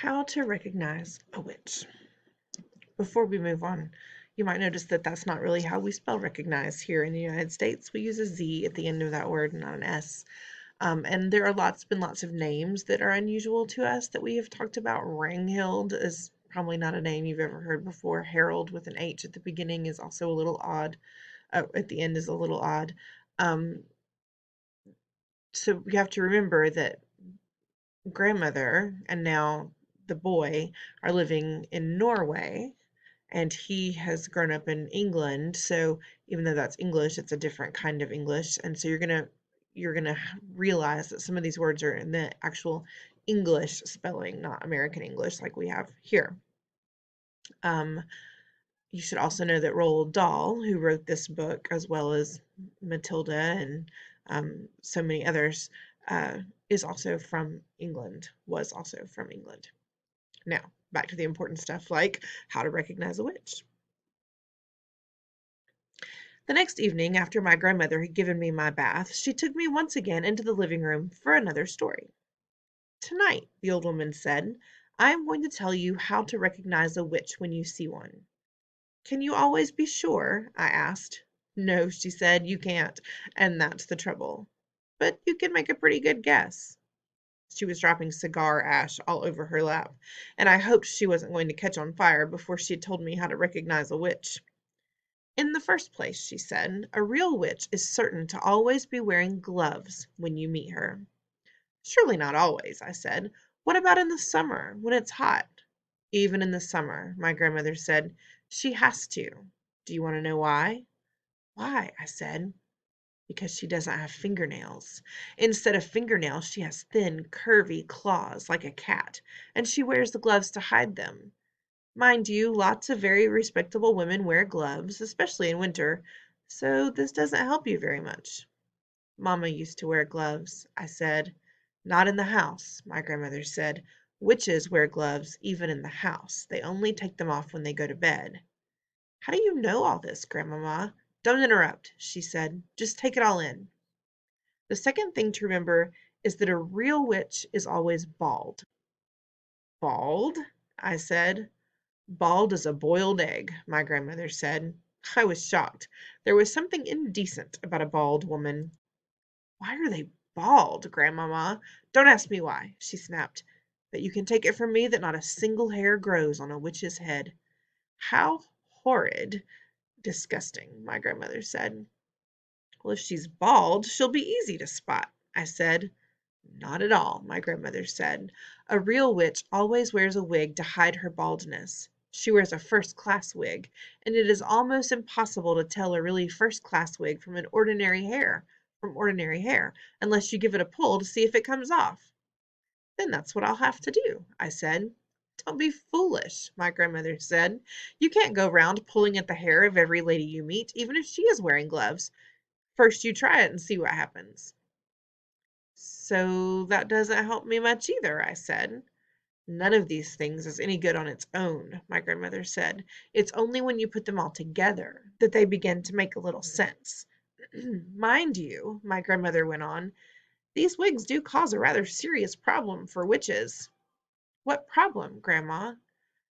How to recognize a witch. Before we move on, you might notice that that's not really how we spell recognize here in the United States. We use a Z at the end of that word, not an S. And there are been lots of names that are unusual to us that we have talked about. Ranghild is probably not a name you've ever heard before. Harold with an H at the beginning is also a little odd. At the end is a little odd. Um, so you have to remember that grandmother and now the boy are living in Norway, and he has grown up in England. So even though that's English, it's a different kind of English. And so you're gonna realize that some of these words are in the actual English spelling, not American English like we have here. Um, you should also know that Roald Dahl, who wrote this book, as well as Matilda and so many others, is also from England, was also from England. Now, back to the important stuff like how to recognize a witch. The next evening, after my grandmother had given me my bath, she took me once again into the living room for another story. Tonight, the old woman said, I am going to tell you how to recognize a witch when you see one. Can you always be sure? I asked. No, she said, you can't, and that's the trouble. But you can make a pretty good guess. She was dropping cigar ash all over her lap, and I hoped she wasn't going to catch on fire before she had told me how to recognize a witch. In the first place, she said, a real witch is certain to always be wearing gloves when you meet her. Surely not always, I said. What about in the summer, when it's hot? Even in the summer, my grandmother said, she has to. Do you want to know why? Why? I said. Because she doesn't have fingernails. Instead of fingernails, she has thin, curvy claws like a cat, and she wears the gloves to hide them. Mind you, lots of very respectable women wear gloves, especially in winter, so this doesn't help you very much. Mamma used to wear gloves, I said. Not in the house, my grandmother said. Witches wear gloves even in the house. They only take them off when they go to bed. How do you know all this, Grandmamma? Don't interrupt, she said. Just take it all in. The second thing to remember is that a real witch is always bald. Bald? I said. Bald as a boiled egg, my grandmother said. I was shocked. There was something indecent about a bald woman. Why are they bald, Grandmamma? Don't ask me why, she snapped. But you can take it from me that not a single hair grows on a witch's head. How horrid. Disgusting, my grandmother said. Well, if she's bald, she'll be easy to spot, I said. Not at all, my grandmother said. A real witch always wears a wig to hide her baldness. She wears a first-class wig, and it is almost impossible to tell a really first-class wig from ordinary hair, unless you give it a pull to see if it comes off. Then that's what I'll have to do, I said. Don't be foolish, my grandmother said. You can't go round pulling at the hair of every lady you meet, even if she is wearing gloves. First you try it and see what happens. So that doesn't help me much either, I said. None of these things is any good on its own, my grandmother said. It's only when you put them all together that they begin to make a little sense. Mind you, my grandmother went on, these wigs do cause a rather serious problem for witches. What problem, Grandma?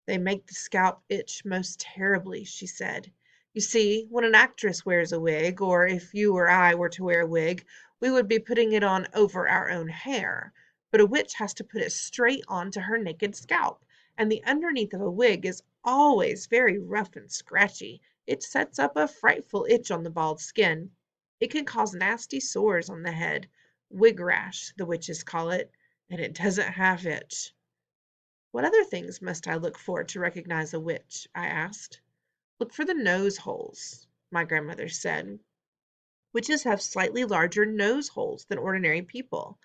They make the scalp itch most terribly, she said. You see, when an actress wears a wig, or if you or I were to wear a wig, we would be putting it on over our own hair. But a witch has to put it straight onto her naked scalp, and the underneath of a wig is always very rough and scratchy. It sets up a frightful itch on the bald skin. It can cause nasty sores on the head. Wig rash, the witches call it, and it doesn't half itch. What other things must I look for to recognize a witch? I asked. Look for the nose holes, my grandmother said. Witches have slightly larger nose holes than ordinary people.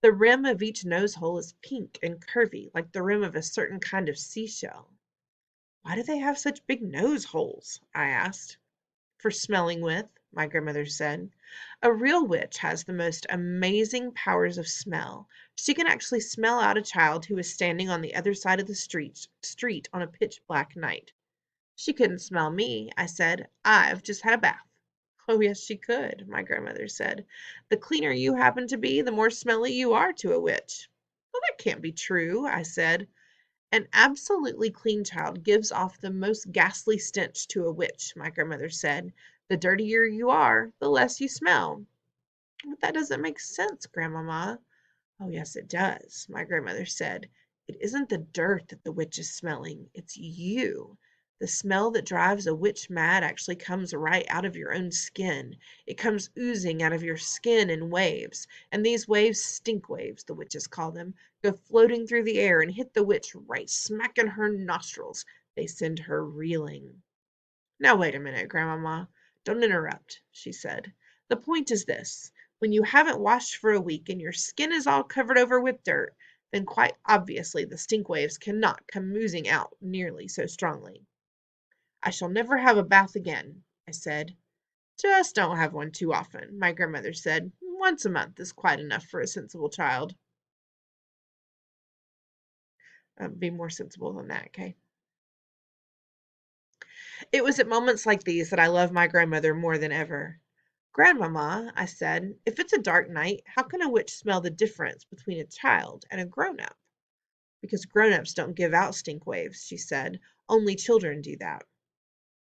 The rim of each nose hole is pink and curvy, like the rim of a certain kind of seashell. Why do they have such big nose holes? I asked. For smelling with, my grandmother said. A real witch has the most amazing powers of smell. She can actually smell out a child who is standing on the other side of the street on a pitch black night. She couldn't smell me, I said. I've just had a bath. Oh, yes, she could, my grandmother said. The cleaner you happen to be, the more smelly you are to a witch. Well, that can't be true, I said. An absolutely clean child gives off the most ghastly stench to a witch, my grandmother said. The dirtier you are, the less you smell. But that doesn't make sense, Grandmama. Oh, yes, it does, my grandmother said. It isn't the dirt that the witch is smelling, it's you. The smell that drives a witch mad actually comes right out of your own skin. It comes oozing out of your skin in waves, and these waves, stink waves, the witches call them, go floating through the air and hit the witch right smack in her nostrils. They send her reeling. Now wait a minute, Grandmama. Don't interrupt, she said. The point is this. When you haven't washed for a week and your skin is all covered over with dirt, then quite obviously the stink waves cannot come oozing out nearly so strongly. I shall never have a bath again, I said. Just don't have one too often, my grandmother said. Once a month is quite enough for a sensible child. Be more sensible than that, okay? It was at moments like these that I loved my grandmother more than ever. Grandmama, I said, if it's a dark night, how can a witch smell the difference between a child and a grown-up? Because grown-ups don't give out stink waves, she said. Only children do that.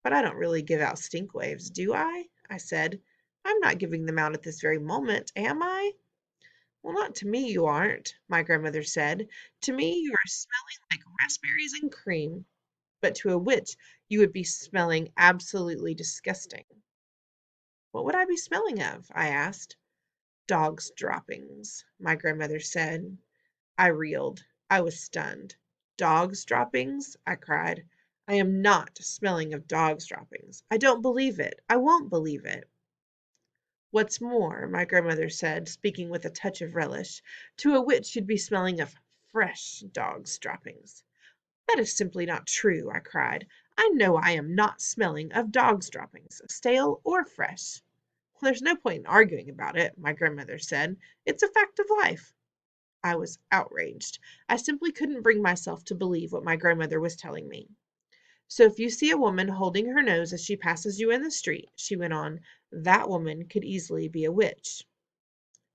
But I don't really give out stink waves, do I said. I'm not giving them out at this very moment, am I? Well, not to me you aren't, my grandmother said. To me you are smelling like raspberries and cream. But to a witch you would be smelling absolutely disgusting. What would I be smelling of? I asked. Dog's droppings, my grandmother said. I reeled. I was stunned. Dog's droppings? I cried. I am not smelling of dog's droppings. I don't believe it. I won't believe it. What's more, my grandmother said, speaking with a touch of relish, to a witch you'd be smelling of fresh dog's droppings. That is simply not true, I cried. I know I am not smelling of dog's droppings, stale or fresh. Well, there's no point in arguing about it, my grandmother said. It's a fact of life. I was outraged. I simply couldn't bring myself to believe what my grandmother was telling me. So if you see a woman holding her nose as she passes you in the street, she went on, that woman could easily be a witch.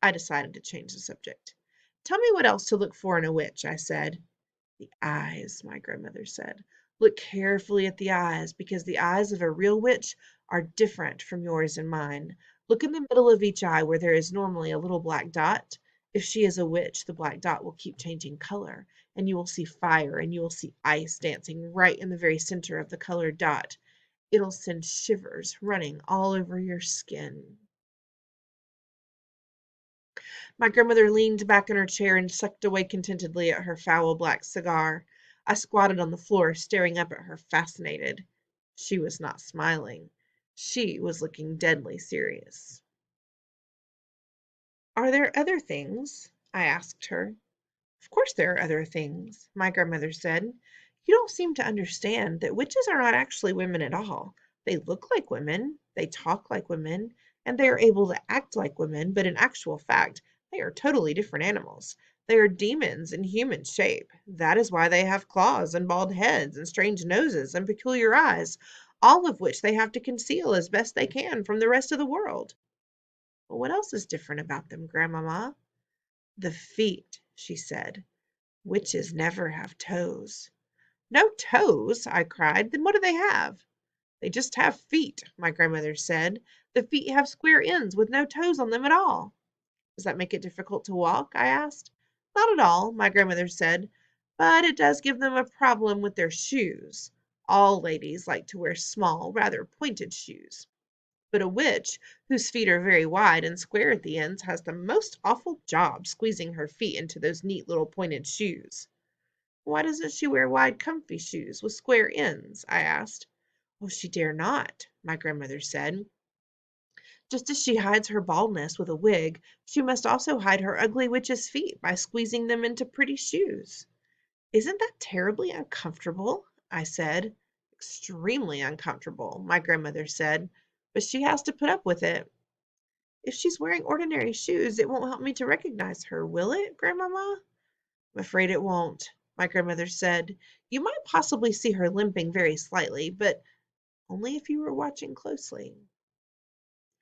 I decided to change the subject. Tell me what else to look for in a witch, I said. The eyes, my grandmother said. Look carefully at the eyes, because the eyes of a real witch are different from yours and mine. Look in the middle of each eye where there is normally a little black dot. If she is a witch, the black dot will keep changing color, and you will see fire and you will see ice dancing right in the very center of the colored dot. It'll send shivers running all over your skin. My grandmother leaned back in her chair and sucked away contentedly at her foul black cigar. I squatted on the floor, staring up at her, fascinated. She was not smiling. She was looking deadly serious. Are there other things? I asked her. Of course there are other things, my grandmother said. You don't seem to understand that witches are not actually women at all. They look like women, they talk like women, and they are able to act like women, but in actual fact, they are totally different animals. They are demons in human shape. That is why they have claws and bald heads and strange noses and peculiar eyes, all of which they have to conceal as best they can from the rest of the world. Well, what else is different about them, Grandmama? The feet, she said. Witches never have toes. No toes, I cried. Then what do they have? They just have feet, my grandmother said. The feet have square ends with no toes on them at all. Does that make it difficult to walk? I asked. Not at all, my grandmother said, but it does give them a problem with their shoes. All ladies like to wear small, rather pointed shoes. But a witch, whose feet are very wide and square at the ends, has the most awful job squeezing her feet into those neat little pointed shoes. Why doesn't she wear wide, comfy shoes with square ends? I asked. Oh, she dare not, my grandmother said. Just as she hides her baldness with a wig, she must also hide her ugly witch's feet by squeezing them into pretty shoes. Isn't that terribly uncomfortable? I said. Extremely uncomfortable, my grandmother said, but she has to put up with it. If she's wearing ordinary shoes, it won't help me to recognize her, will it, Grandmama? I'm afraid it won't, my grandmother said. You might possibly see her limping very slightly, but only if you were watching closely.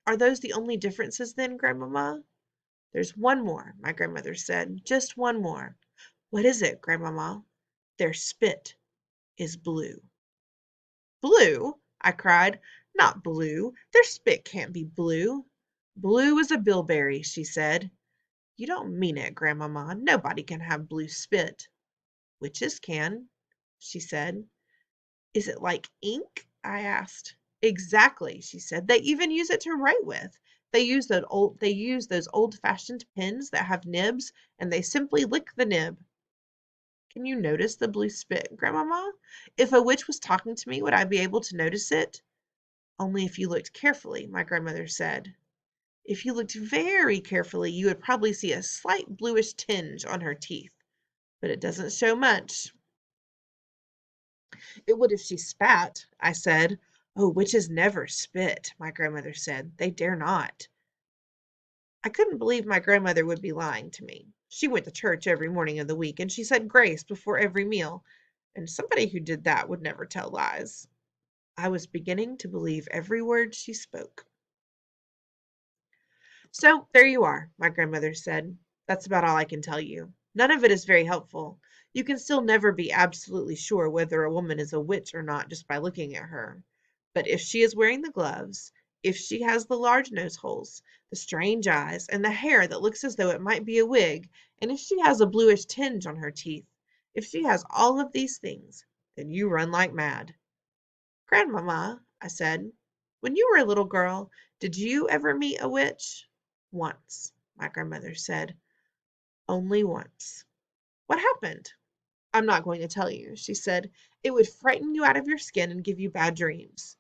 Are those the only differences then, Grandmama? There's one more, my grandmother said. Just one more. What is it, Grandmama? Their spit is blue." "Blue?" I cried. "Not blue. Their spit can't be blue." "Blue as a bilberry," she said. "You don't mean it, Grandmamma. Nobody can have blue spit." "Witches can," she said. "Is it like ink?" I asked. "Exactly," she said. "They even use it to write with. They use those old-fashioned pens that have nibs, and they simply lick the nib." Can you notice the blue spit, Grandmamma? If a witch was talking to me, would I be able to notice it? Only if you looked carefully, my grandmother said. If you looked very carefully, you would probably see a slight bluish tinge on her teeth, but it doesn't show much. It would if she spat, I said. Oh, witches never spit, my grandmother said. They dare not. I couldn't believe my grandmother would be lying to me. She went to church every morning of the week, and she said grace before every meal, and somebody who did that would never tell lies. I was beginning to believe every word she spoke. So there you are, my grandmother said. That's about all I can tell you. None of it is very helpful. You can still never be absolutely sure whether a woman is a witch or not just by looking at her. But if she is wearing the gloves, if she has the large nose holes, the strange eyes, and the hair that looks as though it might be a wig, and if she has a bluish tinge on her teeth, if she has all of these things, then you run like mad. "Grandmamma," I said, "when you were a little girl, did you ever meet a witch?" "Once," my grandmother said. "Only once." "What happened?" "I'm not going to tell you," she said. "It would frighten you out of your skin and give you bad dreams."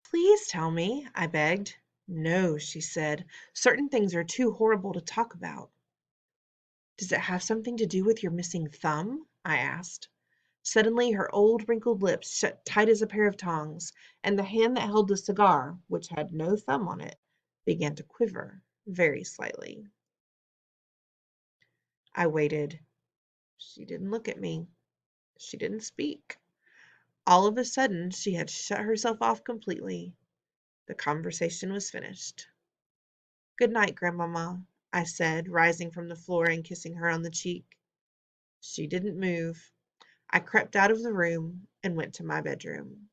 "Please tell me," I begged. "No," she said. "Certain things are too horrible to talk about." "Does it have something to do with your missing thumb?" I asked. Suddenly her old wrinkled lips shut tight as a pair of tongs, and the hand that held the cigar, which had no thumb on it, began to quiver very slightly. I waited. She didn't look at me. She didn't speak. All of a sudden, she had shut herself off completely. The conversation was finished. "Good night, Grandmamma," I said, rising from the floor and kissing her on the cheek. She didn't move. I crept out of the room and went to my bedroom.